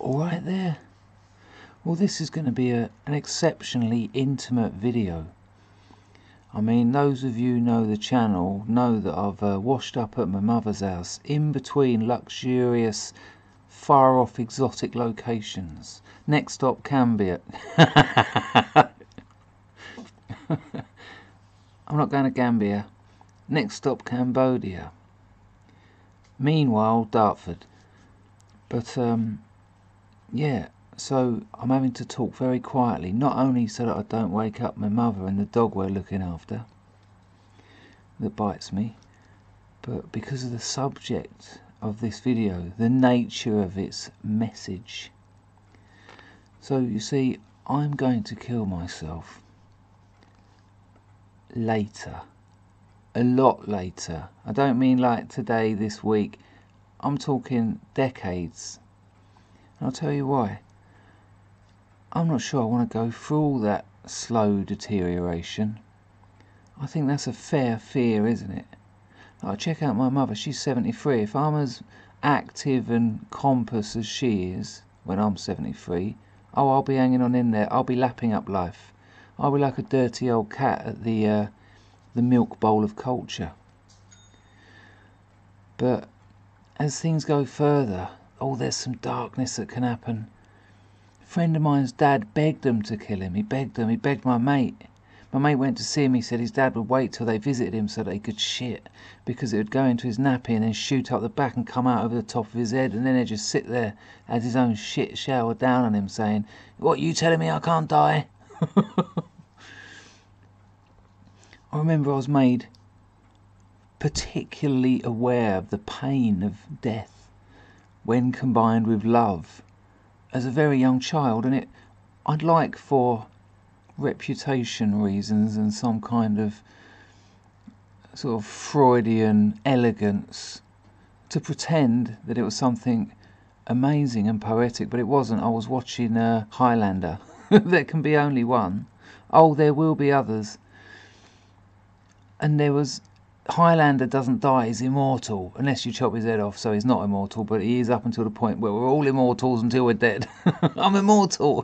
All right there. Well, this is going to be an exceptionally intimate video. I mean, those of you who know the channel know that I've washed up at my mother's house in between luxurious, far off exotic locations. Next stop, Cambia. I'm not going to Gambia. Next stop, Cambodia. Meanwhile, Dartford. But yeah, so I'm having to talk very quietly, not only so that I don't wake up my mother and the dog we're looking after that bites me, but because of the subject of this video, the nature of its message. So you see, I'm going to kill myself later, a lot later. I don't mean like today, this week. I'm talking decades. And I'll tell you why. I'm not sure I want to go through all that slow deterioration. I think that's a fair fear, isn't it? Like, check out my mother, she's 73. If I'm as active and compass as she is when I'm 73, oh, I'll be hanging on in there. I'll be lapping up life. I'll be like a dirty old cat at the milk bowl of culture. But as things go further, oh, there's some darkness that can happen. A friend of mine's dad begged them to kill him. He begged them. He begged my mate. My mate went to see him. He said his dad would wait till they visited him so that he could shit, because it would go into his nappy and then shoot up the back and come out over the top of his head, and then he'd just sit there as his own shit shower down on him, saying, "What, you telling me I can't die?" I remember I was made particularly aware of the pain of death when combined with love as a very young child, and I'd like, for reputation reasons and some kind of sort of Freudian elegance, to pretend that it was something amazing and poetic, but it wasn't. I was watching Highlander. There can be only one. Oh, there will be others. And there was... Highlander doesn't die, he's immortal, unless you chop his head off, so he's not immortal, but he is up until the point where we're all immortals until we're dead. I'm immortal!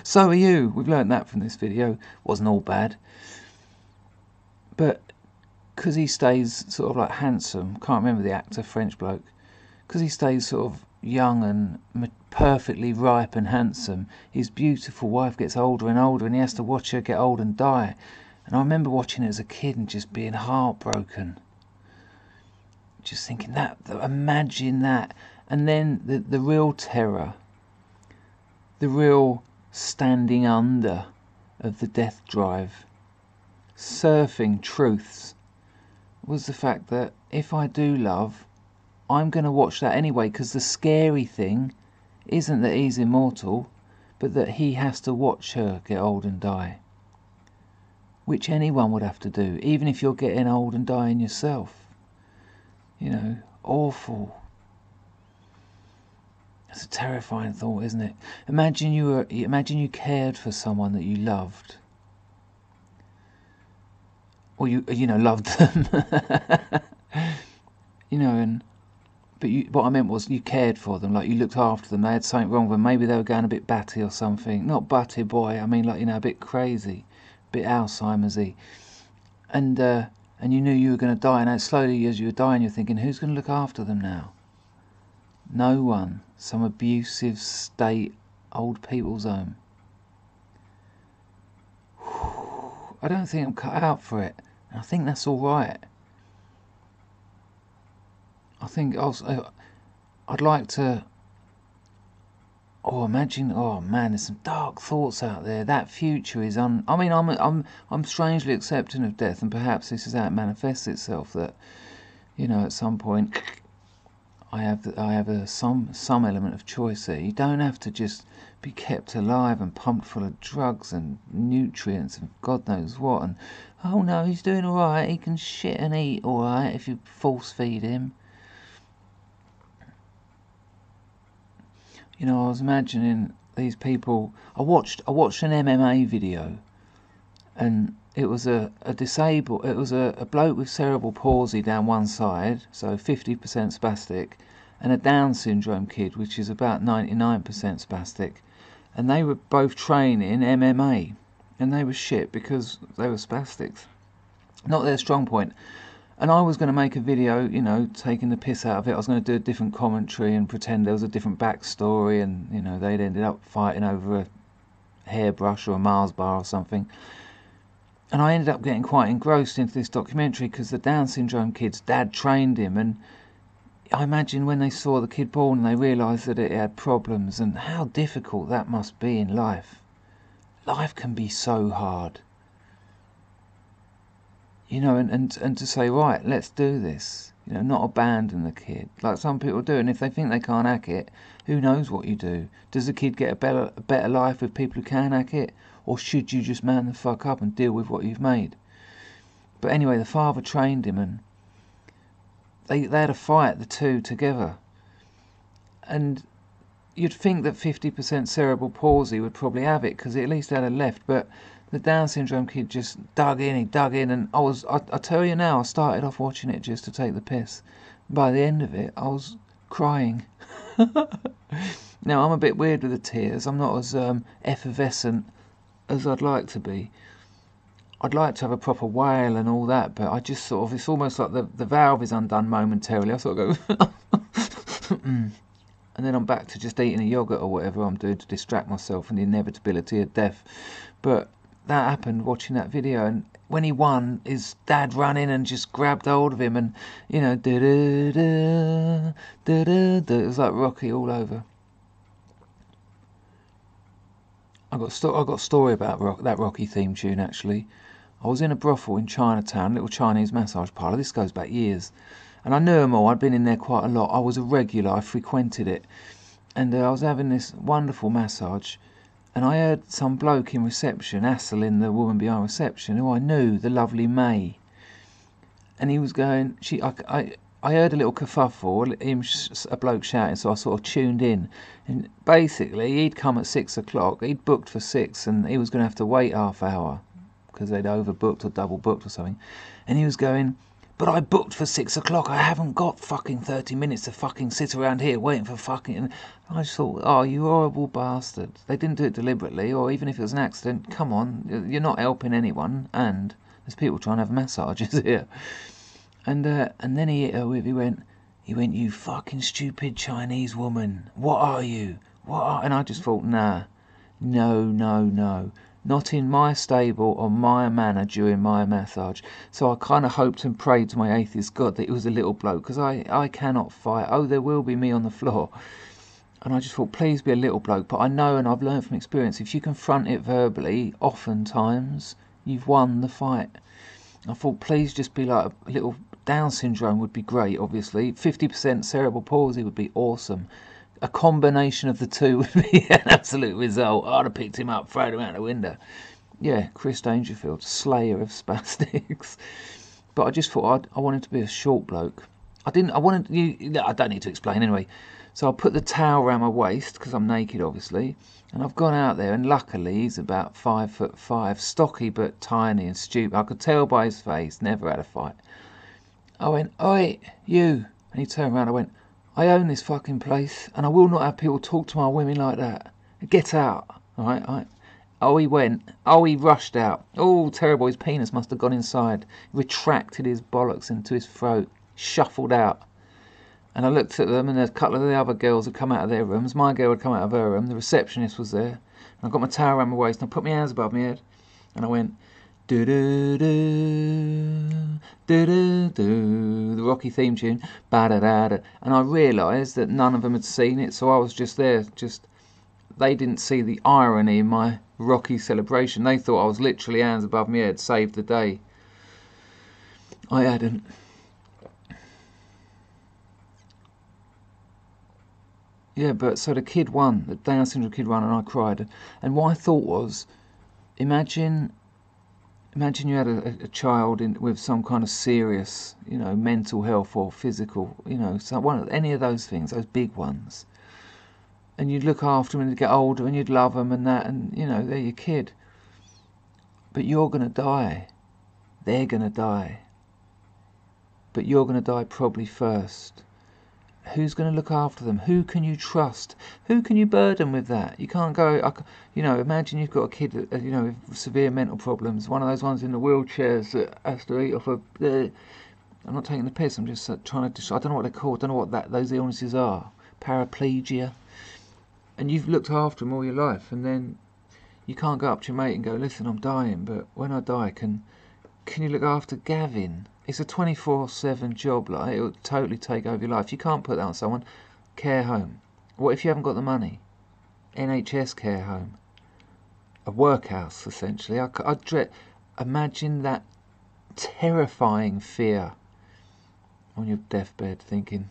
So are you! We've learnt that from this video. Wasn't all bad. But because he stays sort of like handsome, can't remember the actor, French bloke, because he stays sort of young and perfectly ripe and handsome, his beautiful wife gets older and older, and he has to watch her get old and die. And I remember watching it as a kid and just being heartbroken. Just thinking imagine that. And then the real terror, the real standing under of the death drive, surfing truths, was the fact that if I do love, I'm going to watch that anyway, because the scary thing isn't that he's immortal, but that he has to watch her get old and die. Which anyone would have to do, even if you're getting old and dying yourself. You know, awful. It's a terrifying thought, isn't it? Imagine you cared for someone that you loved, or you loved them. But what I meant was you cared for them, like you looked after them. They had something wrong with them. Maybe they were going a bit batty or something. Not batty, boy. I mean, like, a bit crazy. Bit Alzheimer's-y, and you knew you were going to die, and slowly as you were dying you're thinking, who's going to look after them now? No one. Some abusive state old people's home. I don't think I'm cut out for it, and I think that's alright. I think I'd like to... Oh, imagine! Oh man, there's some dark thoughts out there. That future is I'm strangely accepting of death, and perhaps this is how it manifests itself. That, at some point, I have some element of choice there. You don't have to just be kept alive and pumped full of drugs and nutrients and God knows what. And oh no, he's doing all right. He can shit and eat all right if you force feed him. I was imagining these people. I watched an MMA video, and it was a bloke with cerebral palsy down one side, so 50% spastic, and a Down syndrome kid, which is about 99% spastic, and they were both training MMA, and they were shit because they were spastics. Not their strong point. And I was going to make a video, you know, taking the piss out of it. I was going to do a different commentary and pretend there was a different backstory, and, you know, they'd ended up fighting over a hairbrush or a Mars bar or something. And I ended up getting quite engrossed into this documentary because the Down syndrome kid's dad trained him, and I imagine when they saw the kid born and they realised that it had problems, and how difficult that must be in life. Life can be so hard. You know, and to say, right, let's do this. You know, not abandon the kid like some people do. And if they think they can't hack it, who knows what you do? Does the kid get a better life with people who can hack it, or should you just man the fuck up and deal with what you've made? But anyway, the father trained him, and they had a fight, the two together. And you'd think that 50% cerebral palsy would probably have it, because he at least had a left, but the Down syndrome kid just dug in, and I tell you now, I started off watching it just to take the piss. By the end of it, I was crying. Now, I'm a bit weird with the tears. I'm not as effervescent as I'd like to be. I'd like to have a proper wail and all that, but I just sort of, it's almost like the valve is undone momentarily. I sort of go, and then I'm back to just eating a yogurt or whatever I'm doing to distract myself from the inevitability of death. But that happened watching that video, and when he won, his dad ran in and just grabbed hold of him, and, you know, it was like Rocky all over. I got a story about that Rocky theme tune, actually. I was in a brothel in Chinatown, a little Chinese massage parlour. This goes back years, and I knew them all. I'd been in there quite a lot. I was a regular. I frequented it, and I was having this wonderful massage. And I heard some bloke in reception hassling the woman behind reception, who I knew, the lovely May. And he was going, I heard a little kerfuffle, a bloke shouting, so I sort of tuned in. And basically, he'd come at 6 o'clock, he'd booked for 6, and he was going to have to wait half hour, because they'd overbooked or double booked or something. And he was going, but I booked for 6 o'clock, I haven't got fucking 30 minutes to fucking sit around here waiting for fucking... And I just thought, oh, you horrible bastard. They didn't do it deliberately, or even if it was an accident, come on, you're not helping anyone, and there's people trying to have massages here. And then he hit her with, he went, you fucking stupid Chinese woman, what are you? And I just thought, nah, no. Not in my stable or my manner during my massage. So I kind of hoped and prayed to my atheist God that it was a little bloke, because I cannot fight. Oh, there will be me on the floor. And I just thought, please be a little bloke. But I know, and I've learned from experience, if you confront it verbally, oftentimes you've won the fight. I thought, please just be like a little... Down syndrome would be great, obviously. 50% cerebral palsy would be awesome. A combination of the two would be an absolute result. I'd have picked him up, thrown him out the window. Yeah, Chris Dangerfield, slayer of spastics. But I just thought I wanted to be a short bloke. I don't need to explain anyway. So I put the towel around my waist, because I'm naked, obviously. And I've gone out there, and luckily he's about 5'5", stocky but tiny and stupid. I could tell by his face, never had a fight. I went, oi, you. And he turned around, I went, I own this fucking place, and I will not have people talk to my women like that. Get out. All right. Oh, he went. Oh, he rushed out. Oh, terrible. His penis must have gone inside. Retracted his bollocks into his throat. Shuffled out. And I looked at them, and a couple of the other girls had come out of their rooms. My girl had come out of her room. The receptionist was there. And I got my towel around my waist, and I put my hands above my head. And I went, do-do-do, do-do-do, the Rocky theme tune, ba-da-da-da. And I realised that none of them had seen it, so I was just there, they didn't see the irony in my Rocky celebration. They thought I was literally hands above my head, saved the day. I hadn't. Yeah, but so the kid won, the Down syndrome kid won, and I cried. And what I thought was, imagine you had a child with some kind of serious, mental health or physical, any of those things, those big ones. And you'd look after them and they'd get older and you'd love them and that, and, they're your kid. But you're going to die. They're going to die. But you're going to die probably first. who's going to look after them? Who can you trust? Who can you burden with that? You can't go, imagine you've got a kid, with severe mental problems, one of those ones in the wheelchairs that has to eat off a... I'm not taking the piss, I'm just trying to... I don't know what they're called, I don't know what those illnesses are. Paraplegia. And you've looked after them all your life, and then you can't go up to your mate and go, listen, I'm dying, but when I die, can you look after Gavin? It's a 24/7 job, like, it'll totally take over your life. You can't put that on someone. Care home. What if you haven't got the money? NHS care home. A workhouse, essentially. I dread... Imagine that terrifying fear on your deathbed, thinking,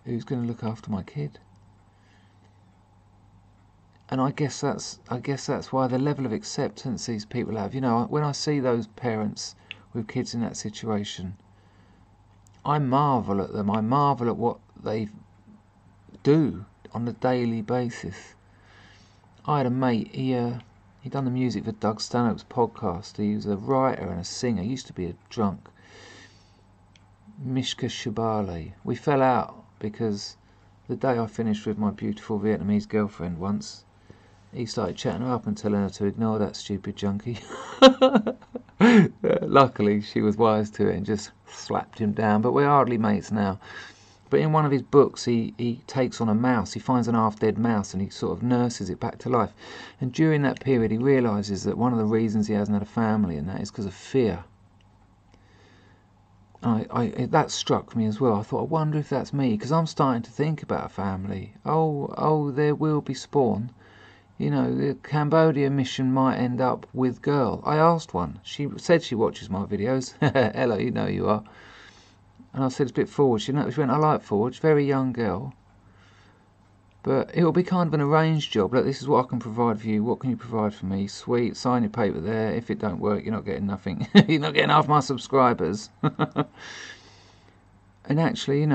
who's going to look after my kid? And I guess that's why the level of acceptance these people have. When I see those parents with kids in that situation, I marvel at them. I marvel at what they do on a daily basis. I had a mate, he done the music for Doug Stanhope's podcast. He was a writer and a singer. He used to be a drunk. Mishka Shabali. We fell out because the day I finished with my beautiful Vietnamese girlfriend once, he started chatting her up and telling her to ignore that stupid junkie. Luckily, she was wise to it and just slapped him down. But we're hardly mates now. But in one of his books, he takes on a mouse. He finds an half-dead mouse and he sort of nurses it back to life. And during that period, he realises that one of the reasons he hasn't had a family and that is because of fear. That struck me as well. I thought, I wonder if that's me, because I'm starting to think about a family. Oh, there will be spawn. The Cambodia mission might end up with girl. I asked one. She said she watches my videos. Hello, you know you are. And I said it's a bit forward. She went, I like forward. Very young girl. But it'll be kind of an arranged job. Look, this is what I can provide for you. What can you provide for me? Sweet. Sign your paper there. If it don't work, you're not getting nothing. You're not getting half my subscribers. And actually,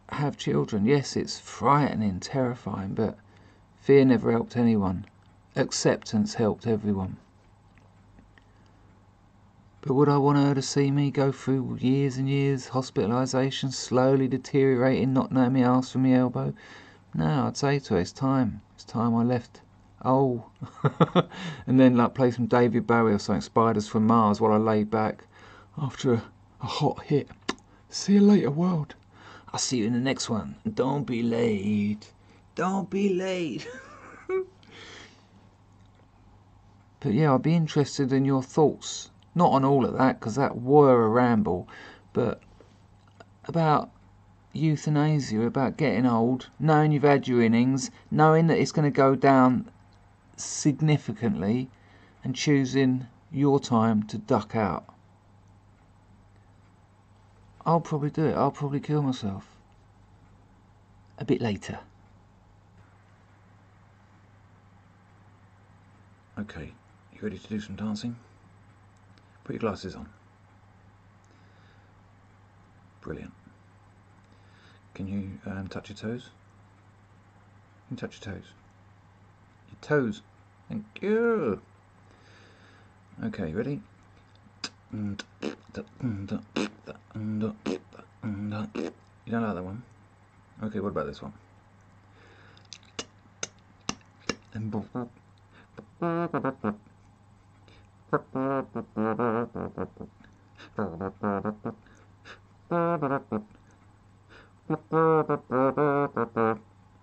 have children. Yes, it's frightening, terrifying, but fear never helped anyone. Acceptance helped everyone. But would I want her to see me go through years and years, hospitalisation, slowly deteriorating, not knowing me arse from me elbow? No, I'd say to her, it's time. It's time I left. Oh. And then play some David Bowie or something, Spiders from Mars, while I lay back after a hot hit. See you later, world. I'll see you in the next one. Don't be late. Don't be late. But yeah, I'd be interested in your thoughts. Not on all of that, because that were a ramble, but about euthanasia, about getting old, knowing you've had your innings, knowing that it's going to go down significantly, and choosing your time to duck out. I'll probably do it. I'll probably kill myself. A bit later. Okay, you ready to do some dancing? Put your glasses on. Brilliant. Can you touch your toes? You can touch your toes. Your toes. Thank you. Okay, ready? You don't like that one? Okay, what about this one?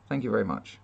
Thank you very much.